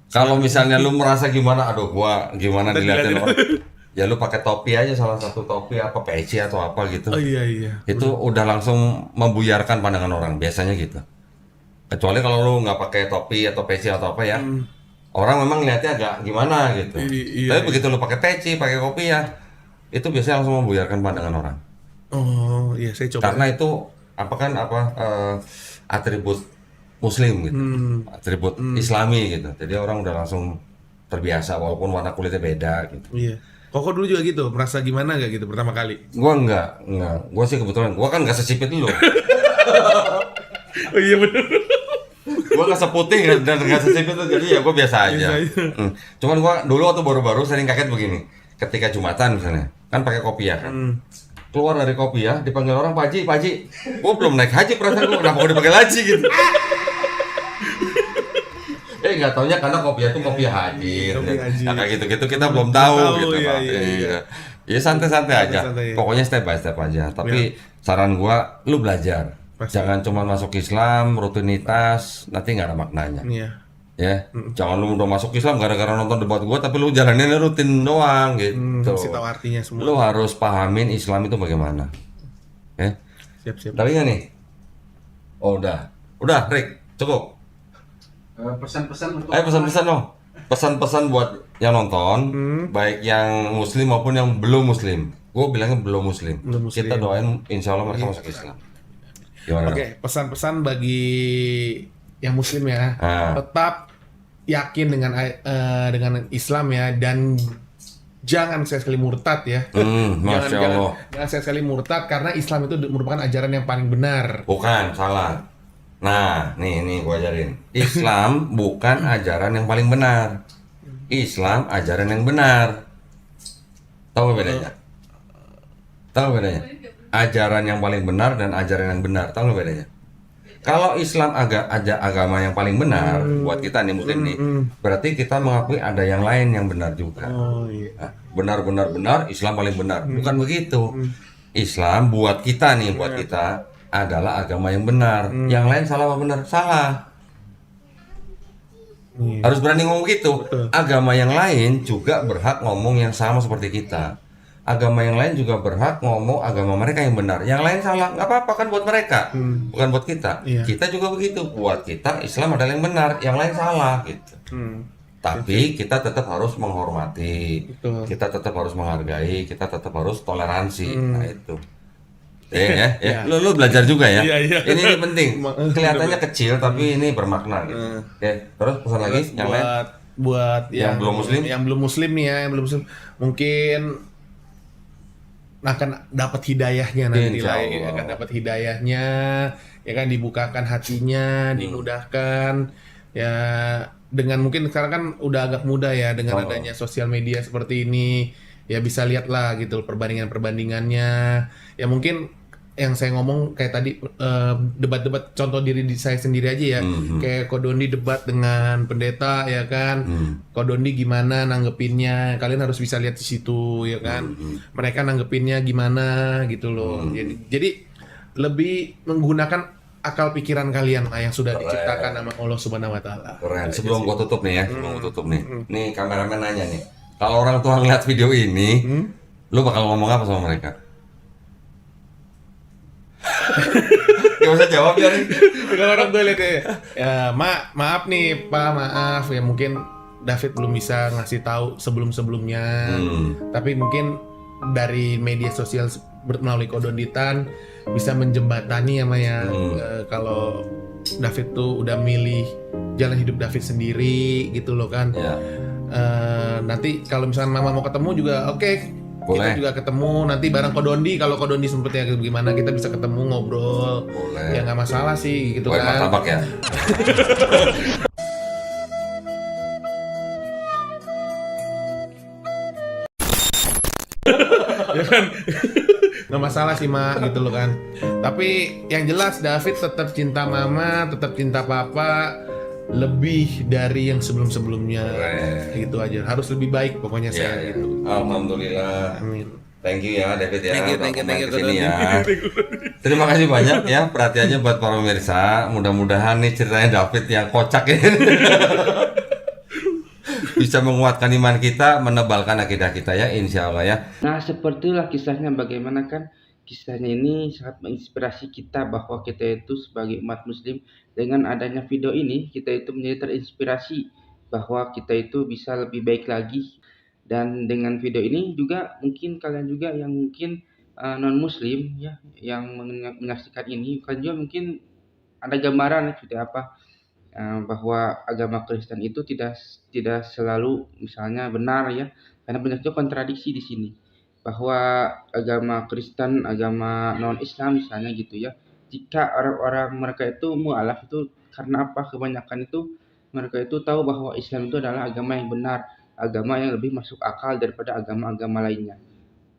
Kalau misalnya lu merasa gimana, aduh gua gimana Tadi dilihatin liatin. orang. Ya lu pakai topi aja, salah satu topi apa peci atau apa gitu. Oh iya. Itu udah langsung membuyarkan pandangan orang, biasanya gitu. Kecuali kalau lu nggak pakai topi atau peci atau apa ya. Orang memang lihatnya agak gimana gitu. Iya, Tapi begitu lu pakai peci, pakai kopi ya, itu biasanya langsung membuyarkan pandangan orang. Oh iya, saya coba. Karena itu atribut Muslim gitu, atribut Islami gitu. Jadi orang udah langsung terbiasa walaupun warna kulitnya beda gitu. Iya. Koko dulu juga gitu, merasa gimana gak gitu pertama kali? Gua enggak. Gua sih kebetulan, gua kan nggak sesipit lu. Oh iya bener. Gua nggak seputih dan nggak sesipit lu, jadi ya gua biasa aja. Biasa aja. Cuman gua dulu waktu baru-baru sering kaget begini. Ketika Jumatan misalnya, kan pakai kopiah kan. Keluar dari kopiah, dipanggil orang Pak Haji. Gua belum naik haji perasaan gua, kenapa gua dipanggil haji gitu. Nggak taunya karena kopiah itu kopiah haji. Kopiah haji. Nah, kayak gitu-gitu kita belum tahu gitu iya, Pak. iya. Ya santai-santai aja. Santai-santai. Pokoknya step by step aja. Tapi saran gua, lu belajar. Pasti. Jangan cuma masuk Islam, rutinitas, nanti nggak ada maknanya. Iya. Ya, jangan lu udah masuk Islam gara-gara nonton debat gua, tapi lu jalaninnya rutin doang gitu. Kasih tahu artinya semua. Lu harus pahamin Islam itu bagaimana. Ya. Siap. Tapi nggak nih? Oh udah, Rick, cukup. Pesan-pesan untuk Ayo pesan-pesan dong. Pesan-pesan buat yang nonton, baik yang Muslim maupun yang belum Muslim. Gue bilangnya belum Muslim. Belum Muslim. Kita doain, insya Allah mereka masuk Islam. Gimana? Oke, pesan-pesan bagi yang Muslim ya. Ah. Tetap yakin dengan Islam ya, dan jangan sekali murtad ya. Masya Allah. Jangan sekali murtad karena Islam itu merupakan ajaran yang paling benar. Bukan, salah. Nah, nih gue ajarin. Islam bukan ajaran yang paling benar. Islam ajaran yang benar. Tahu nggak bedanya? Tahu nggak bedanya? Ajaran yang paling benar dan ajaran yang benar. Tahu nggak bedanya? Kalau Islam agama yang paling benar buat kita nih Muslim nih, berarti kita mengakui ada yang lain yang benar juga. Oh iya. Nah, benar Islam paling benar. Bukan begitu. Islam buat kita nih, buat kita adalah agama yang benar. Yang lain salah apa benar? Salah. Harus berani ngomong gitu. Betul. Agama yang lain juga berhak ngomong yang sama seperti kita. Agama yang lain juga berhak ngomong agama mereka yang benar. Yang lain salah, nggak apa-apa kan buat mereka, bukan buat kita. Iya. Kita juga begitu. Buat kita Islam adalah yang benar, yang lain salah gitu. Tapi kita tetap harus menghormati, Betul. kita tetap harus menghargai, kita tetap harus toleransi. Nah itu. Ya. Lu belajar juga ya. Iya. Ini penting. Kelihatannya kecil tapi ini bermakna gitu. Oke, terus pesan lagi yang lain buat yang belum muslim? yang belum muslim nih ya, yang belum muslim mungkin akan dapat hidayahnya nanti Insya lah, ya, Allah. akan dapat hidayahnya, ya kan, dibukakan hatinya, dimudahkan ya, dengan mungkin sekarang kan udah agak mudah ya dengan adanya sosial media seperti ini, ya bisa lihat lah gitu perbandingannya, ya mungkin yang saya ngomong kayak tadi debat-debat, contoh diri saya sendiri aja ya, kayak Kodondi debat dengan pendeta ya kan, Kodondi gimana nanggepinnya, kalian harus bisa lihat di situ ya kan, mereka nanggepinnya gimana gitu loh, jadi lebih menggunakan akal pikiran kalian lah yang sudah diciptakan sama Allah Subhanahu Wa Taala. Keren. Sebelum gua tutup nih ya, nih kameramen nanya nih, kalau orang tua ngeliat video ini, lu bakal ngomong apa sama mereka? Gak usah jawab ya. Kalau orang tua lihat ya, maaf nih Pak, maaf ya, mungkin David belum bisa ngasih tahu sebelum-sebelumnya, tapi mungkin dari media sosial melalui Kodonditan bisa menjembatani ya kalau David tuh udah milih jalan hidup David sendiri gitu loh kan. Ya. Nanti kalau misalnya Mama mau ketemu juga oke. Boleh. Kita juga ketemu nanti bareng Kodondi, kalau Kodondi sempet ya gimana kita bisa ketemu ngobrol. Boleh. Ya nggak masalah sih gitu Buat kan. martabak ya. Ya kan? Nggak masalah sih Mak gitu loh kan. Tapi yang jelas David tetap cinta Mama, tetap cinta Papa, lebih dari yang sebelum-sebelumnya. Keren. Gitu aja. Harus lebih baik pokoknya saya Ya. gitu. Alhamdulillah. Amin. Thank you ya David ya. Thank you, udah thank you, komen thank you, kesini Kodondi. ya. Terima kasih banyak ya perhatiannya buat para pemirsa. Mudah-mudahan nih ceritanya David yang kocak ini bisa menguatkan iman kita, menebalkan akidah kita ya, insya Allah ya. Nah, sepertilah kisahnya, bagaimana kan kisahnya ini sangat menginspirasi kita bahwa kita itu sebagai umat muslim, dengan adanya video ini kita itu menjadi terinspirasi bahwa kita itu bisa lebih baik lagi. Dan dengan video ini juga mungkin kalian juga yang mungkin non muslim ya, yang menyaksikan ini, kalian juga mungkin ada gambaran seperti apa bahwa agama Kristen itu tidak selalu misalnya benar ya, karena banyak juga kontradiksi di sini, bahwa agama Kristen, agama non Islam misalnya gitu ya, jika orang-orang mereka itu mualaf itu karena apa, kebanyakan itu mereka itu tahu bahwa Islam itu adalah agama yang benar, agama yang lebih masuk akal daripada agama-agama lainnya.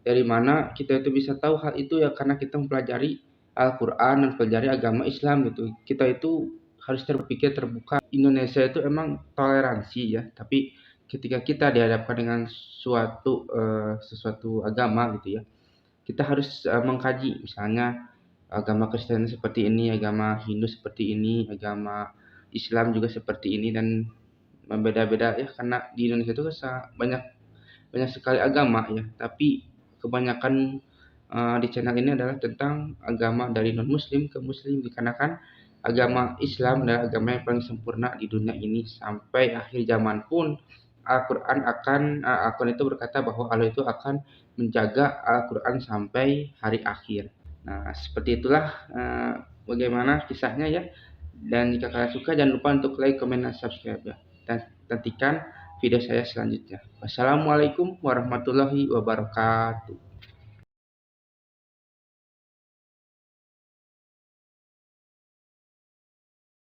Dari mana kita itu bisa tahu hal itu ya, karena kita mempelajari Al-Quran dan mempelajari agama Islam gitu. Kita itu harus terpikir terbuka. Indonesia itu emang toleransi ya, tapi ketika kita dihadapkan dengan sesuatu agama gitu ya, kita harus mengkaji, misalnya agama Kristen seperti ini, agama Hindu seperti ini, agama Islam juga seperti ini, dan berbeda-beda ya, karena di Indonesia itu banyak sekali agama ya, tapi kebanyakan di channel ini adalah tentang agama dari non muslim ke muslim, dikarenakan agama Islam adalah agama yang paling sempurna di dunia ini. Sampai akhir zaman pun Al-Quran itu berkata bahwa Allah itu akan menjaga Al-Quran sampai hari akhir. Nah, seperti itulah bagaimana kisahnya ya. Dan jika kalian suka, jangan lupa untuk like, comment, dan subscribe ya. Dan nantikan video saya selanjutnya. Wassalamualaikum warahmatullahi wabarakatuh.